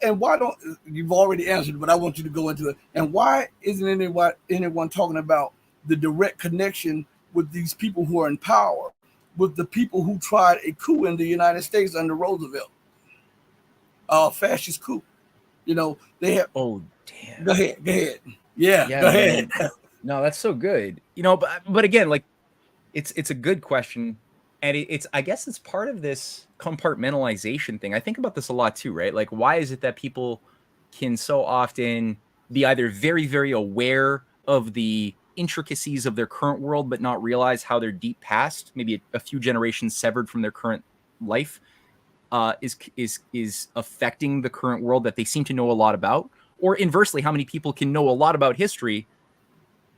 and why don't you've already answered, but I want you to go into it. And why isn't anyone talking about the direct connection with these people who are in power, with the people who tried a coup in the United States under Roosevelt, fascist coup? You know, they have. Oh, damn. Go ahead. Go ahead. Yeah. Yeah, Go ahead. man. No, that's so good. But again, like it's a good question, and it's I guess it's part of this compartmentalization thing. I think about this a lot too, right? Like, why is it that people can so often be either very, very aware of the intricacies of their current world, but not realize how their deep past, maybe a few generations severed from their current life, is affecting the current world that they seem to know a lot about, or inversely, how many people can know a lot about history.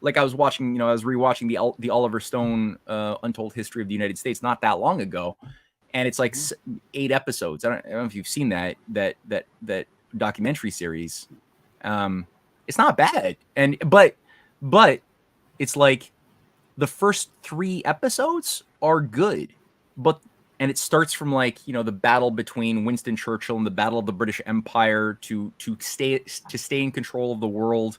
Like I was rewatching the Oliver Stone Untold History of the United States not that long ago, and it's like 8 episodes. I don't know if you've seen that documentary series. It's not bad, but it's like the first 3 episodes are good, and it starts from like the battle between Winston Churchill and the Battle of the British Empire to stay in control of the world,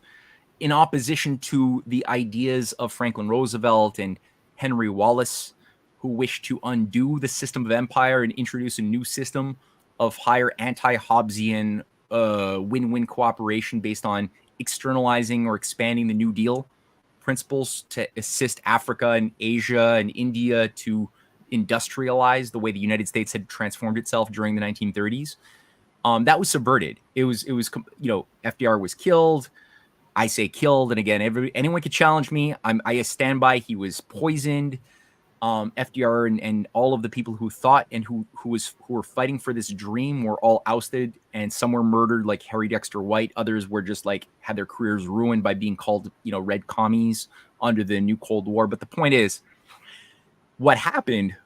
in opposition to the ideas of Franklin Roosevelt and Henry Wallace, who wished to undo the system of empire and introduce a new system of higher anti-Hobbesian win-win cooperation based on externalizing or expanding the New Deal principles to assist Africa and Asia and India to industrialize the way the United States had transformed itself during the 1930s. That was subverted. It was FDR was killed. I say killed, and again, anyone could challenge me. I stand by. He was poisoned. FDR and all of the people who thought and who were fighting for this dream were all ousted, and some were murdered, like Harry Dexter White. Others were just like had their careers ruined by being called red commies under the new Cold War. But the point is, what happened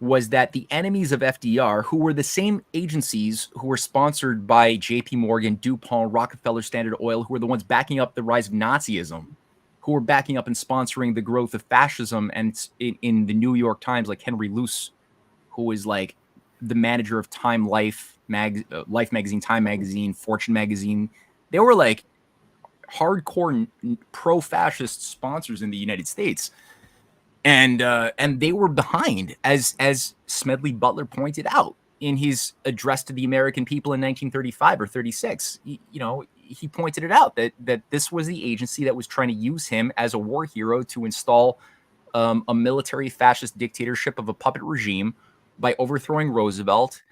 was that the enemies of FDR, who were the same agencies who were sponsored by J.P. Morgan, DuPont, Rockefeller, Standard Oil, who were the ones backing up the rise of Nazism, who were backing up and sponsoring the growth of fascism, and in the New York Times, like Henry Luce, who was like the manager of Time Life magazine, Time magazine, Fortune magazine. They were like hardcore pro-fascist sponsors in the United States. And they were behind, as Smedley Butler pointed out in his address to the American people in 1935 or 36. He pointed it out that this was the agency that was trying to use him as a war hero to install a military fascist dictatorship of a puppet regime by overthrowing Roosevelt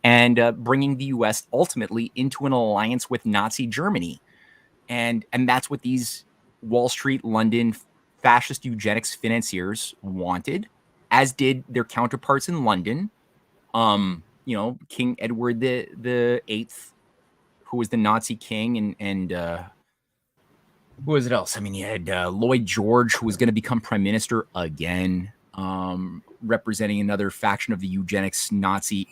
and bringing the U.S. ultimately into an alliance with Nazi Germany. And that's what these Wall Street, London fascist eugenics financiers wanted, as did their counterparts in London. King Edward the Eighth, who was the Nazi king, and who was it else? I mean, you had Lloyd George, who was going to become prime minister again, representing another faction of the eugenics pro-Nazi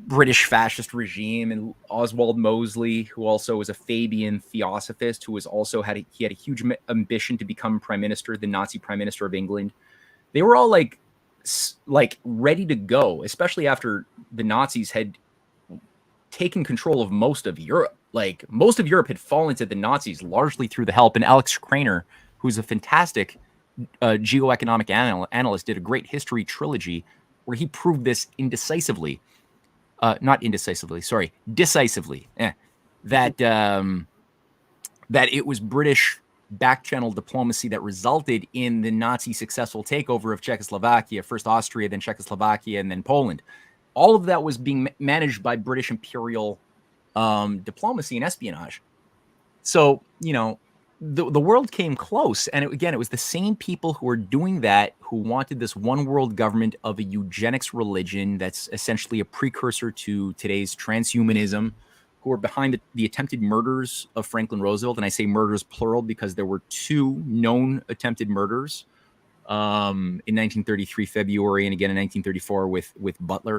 British fascist regime, and Oswald Mosley, who also was a Fabian theosophist, who was also had a huge ambition to become prime minister, the Nazi prime minister of England. They were all like ready to go, especially after the Nazis had taken control of most of Europe. Like most of Europe had fallen to the Nazis largely through the help. And Alex Krainer, who's a fantastic geoeconomic analyst, did a great history trilogy where he proved this decisively, that it was British back-channel diplomacy that resulted in the Nazi successful takeover of Czechoslovakia, first Austria, then Czechoslovakia, and then Poland. All of that was being managed by British imperial diplomacy and espionage. So, the world came close. And it was the same people who were doing that who wanted this one world government of a eugenics religion that's essentially a precursor to today's transhumanism, who were behind the attempted murders of Franklin Roosevelt. And I say murders plural because there were 2 known attempted murders in 1933 February, and again in 1934 with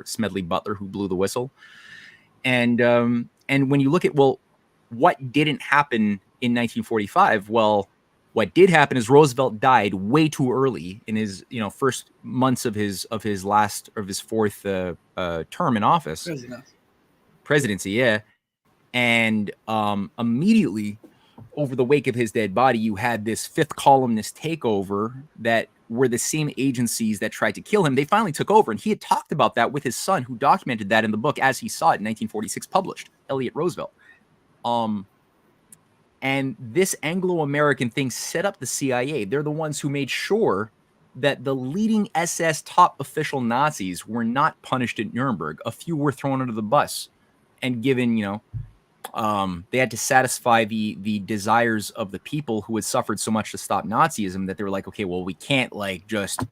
Smedley Butler, who blew the whistle. And when you look at, what didn't happen in 1945, well, What did happen is Roosevelt died way too early in his first months of his fourth term in office, presidency, yeah. And immediately over the wake of his dead body, you had this fifth columnist takeover that were the same agencies that tried to kill him. They finally took over, and he had talked about that with his son, who documented that in the book As He Saw It in 1946, published, Elliot Roosevelt. And this Anglo-American thing set up the CIA. They're the ones who made sure that the leading SS top official Nazis were not punished at Nuremberg. A few were thrown under the bus and given, they had to satisfy the desires of the people who had suffered so much to stop Nazism, that they were like, okay, well, we can't like just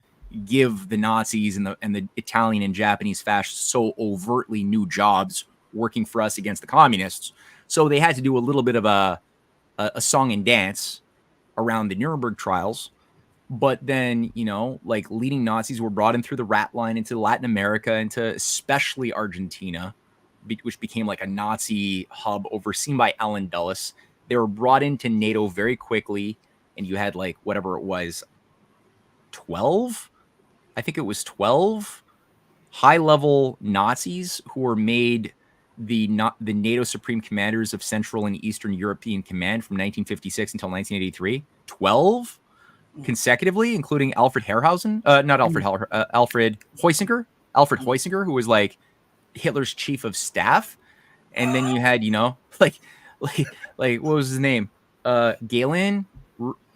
give the Nazis and the Italian and Japanese fascists so overtly new jobs working for us against the communists. So they had to do a little bit of a song and dance around the Nuremberg trials. But then, like leading Nazis were brought in through the rat line into Latin America, into especially Argentina, which became like a Nazi hub overseen by Allen Dulles. They were brought into NATO very quickly, and you had like whatever it was, 12? I think it was 12 high-level Nazis who were made the NATO Supreme Commanders of Central and Eastern European Command from 1956 until 1983. 12 consecutively, including Alfred Herrhausen, Alfred Heusinger, who was like Hitler's chief of staff. And then you had, like what was his name? Galen,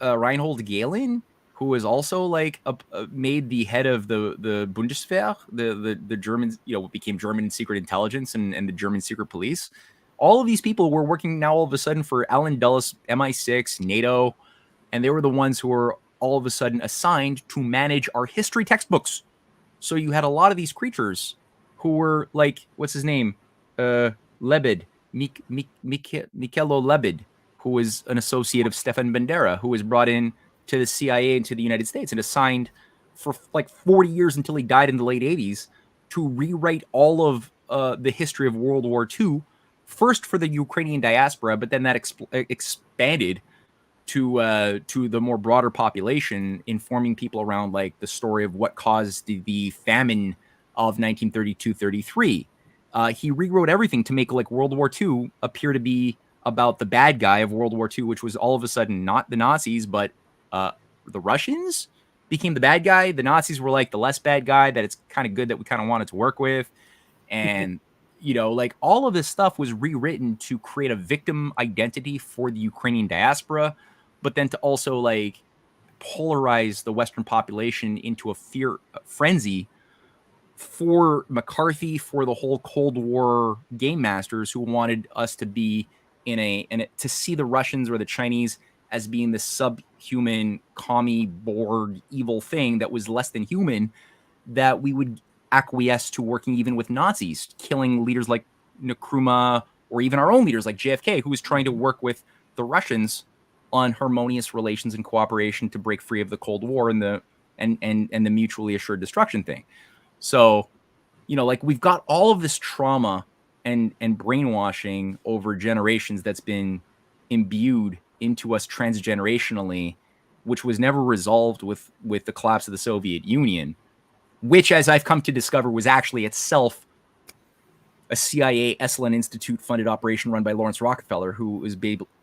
Reinhold Galen, who was also like made the head of the Bundeswehr, the German, what became German secret intelligence and the German secret police. All of these people were working now all of a sudden for Allen Dulles, MI6, NATO, and they were the ones who were all of a sudden assigned to manage our history textbooks. So you had a lot of these creatures who were like, what's his name? Lebed, Michelo Lebed, who was an associate of Stefan Bandera, who was brought in to the CIA and to the United States and assigned for like 40 years until he died in the late 80s to rewrite all of the history of World War II, first for the Ukrainian diaspora, but then that expanded to the more broader population, informing people around like the story of what caused the famine of 1932-33. He rewrote everything to make like World War II appear to be about the bad guy of World War II, which was all of a sudden not the Nazis, but the Russians became the bad guy. The Nazis were like the less bad guy that it's kind of good that we kind of wanted to work with. And, like all of this stuff was rewritten to create a victim identity for the Ukrainian diaspora, but then to also like polarize the Western population into a fear frenzy for McCarthy, for the whole Cold War game masters who wanted us to be to see the Russians or the Chinese as being the subhuman, commie, Borg, evil thing that was less than human, that we would acquiesce to working even with Nazis, killing leaders like Nkrumah, or even our own leaders like JFK, who was trying to work with the Russians on harmonious relations and cooperation to break free of the Cold War and the mutually assured destruction thing. So, like we've got all of this trauma and brainwashing over generations that's been imbued into us transgenerationally, which was never resolved with the collapse of the Soviet Union, which, as I've come to discover, was actually itself a CIA Esalen Institute funded operation run by Lawrence Rockefeller, who was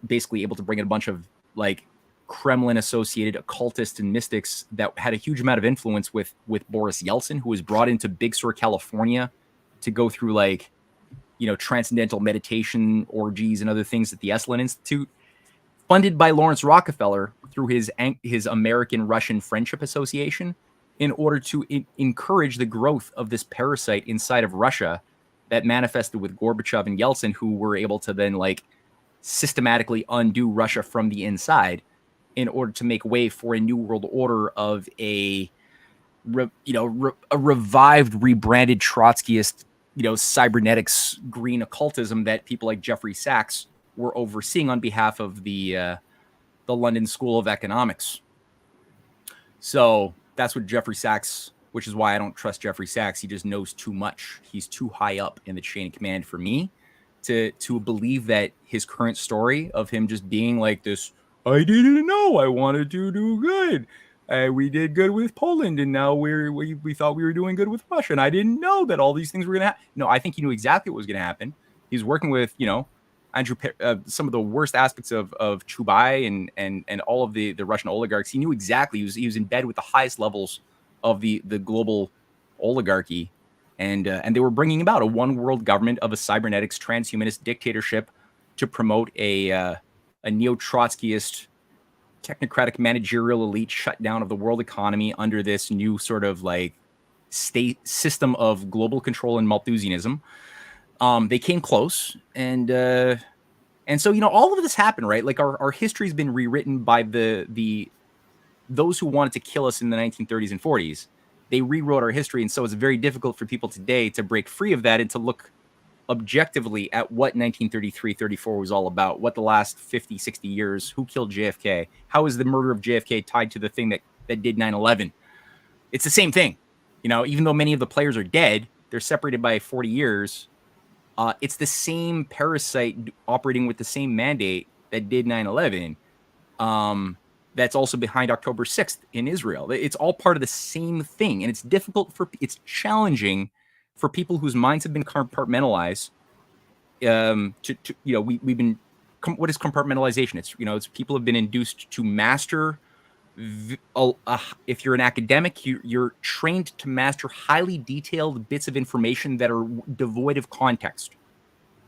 basically able to bring in a bunch of like Kremlin associated occultists and mystics that had a huge amount of influence with Boris Yeltsin, who was brought into Big Sur, California to go through like, transcendental meditation orgies and other things at the Esalen Institute, funded by Lawrence Rockefeller through his American-Russian Friendship Association, in order to encourage the growth of this parasite inside of Russia that manifested with Gorbachev and Yeltsin, who were able to then like systematically undo Russia from the inside in order to make way for a new world order of a revived, rebranded Trotskyist, cybernetics, green occultism that people like Jeffrey Sachs were overseeing on behalf of the London School of Economics. So that's what Jeffrey Sachs, which is why I don't trust Jeffrey Sachs. He just knows too much. He's too high up in the chain of command for me to believe that his current story of him just being like this I didn't know. I wanted to do good. We did good with Poland, and now we thought we were doing good with Russia, and I didn't know that all these things were going to happen. No, I think he knew exactly what was going to happen. He's working with, some of the worst aspects of Chubai and all of the Russian oligarchs. He knew exactly. He was in bed with the highest levels of the global oligarchy, and they were bringing about a one world government of a cybernetics transhumanist dictatorship to promote a neo-Trotskyist technocratic managerial elite shutdown of the world economy under this new sort of like state system of global control and Malthusianism. They came close, and so all of this happened, right? Like our history's been rewritten by those who wanted to kill us in the 1930s and 40s. They rewrote our history, and so it's very difficult for people today to break free of that and to look objectively at what 1933-34 was all about, what the last 50, 60 years, who killed JFK, how is the murder of JFK tied to the thing that did 9/11? It's the same thing. Even though many of the players are dead, they're separated by 40 years. It's the same parasite operating with the same mandate that did 9/11. That's also behind October 6th in Israel. It's all part of the same thing. And it's it's challenging for people whose minds have been compartmentalized. We've been, what is compartmentalization? It's people have been induced to master. If you're an academic, you're trained to master highly detailed bits of information that are devoid of context.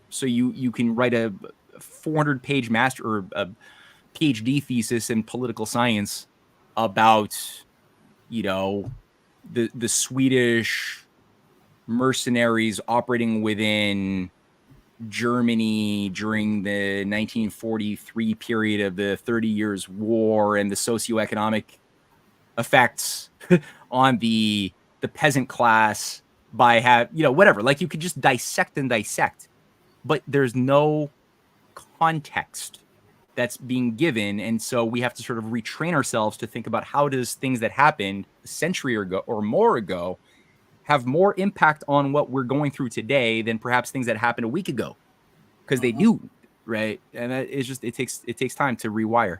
So you can write a 400-page master or a PhD thesis in political science about, the Swedish mercenaries operating within Germany during the 1943 period of the 30 Years' War and the socioeconomic effects on the peasant class by whatever. Like, you could just dissect and dissect, but there's no context that's being given, and so we have to sort of retrain ourselves to think about how does things that happened a century or more ago have more impact on what we're going through today than perhaps things that happened a week ago, because they do, right? And it's just it takes time to rewire.